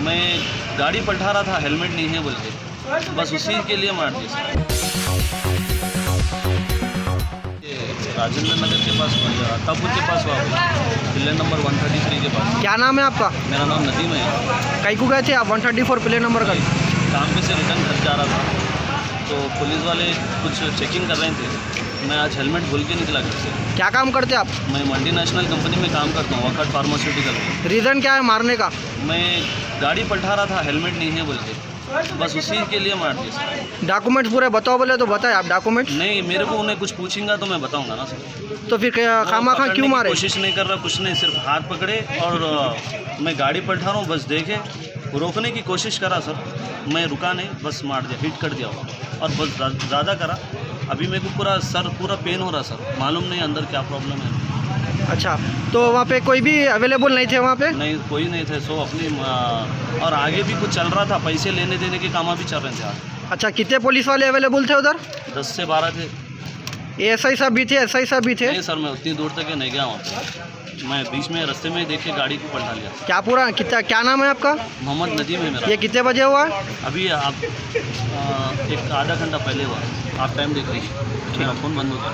मैं गाड़ी पलटा रहा था, हेलमेट नहीं है बोल के, बस उसी के लिए मार दिया सर। ये राजेंद्र नगर के पास अत्तापुर के पास हुआ, पिलर नंबर 133 के पास। क्या नाम है आपका? मेरा नाम नदीम है। कहीं को गए थे आप? 134 प्ले नंबर का। काम पे से रिटर्न घर जा रहा था तो पुलिस वाले कुछ चेकिंग कर रहे थे। मैं आज हेलमेट भूल के निकला घर से। क्या काम करते आप? मैं मल्टीनेशनल कंपनी में काम करता हूँ, वकाट फार्मास्यूटिकल में। रीज़न क्या है मारने का? मैं गाड़ी पलटा रहा था, हेलमेट नहीं है बोल के, बस उसी के लिए मार दिया सर। डॉक्यूमेंट्स पूरे बताओ बोले तो बताए आप डॉक्यूमेंट्स? नहीं, मेरे को उन्हें कुछ पूछेंगा तो मैं बताऊंगा ना सर। तो फिर खामा खा क्यों मारे? कोशिश नहीं कर रहा, कुछ नहीं, सिर्फ हाथ पकड़े और मैं गाड़ी पलटा रहा हूँ, बस देखे, रोकने की कोशिश करा सर, मैं रुका नहीं, बस मार दिया, हिट कर दिया और बस ज़्यादा करा। अभी मेरे को पूरा पेन हो रहा सर, मालूम नहीं अंदर क्या प्रॉब्लम है। अच्छा, तो वहाँ पे कोई भी अवेलेबल नहीं थे वहाँ पे? नहीं, कोई नहीं थे। सो अपनी और आगे भी कुछ चल रहा था, पैसे लेने देने के काम भी चल रहे थे आज। अच्छा, कितने पुलिस वाले अवेलेबल थे उधर? 10 से 12 थे। एसआई साहब भी थे? एसआई साहब भी थे? नहीं सर, मैं उतनी दूर तक नहीं गया वहाँ पे, मैं बीच में रास्ते में देख के गाड़ी को पलटा लिया। क्या नाम है आपका? मोहम्मद नदीम है मेरा। ये कितने बजे हुआ है? अभी आप एक आधा घंटा पहले हुआ, आप टाइम देख लीजिए, मेरा फ़ोन बंद हो गया।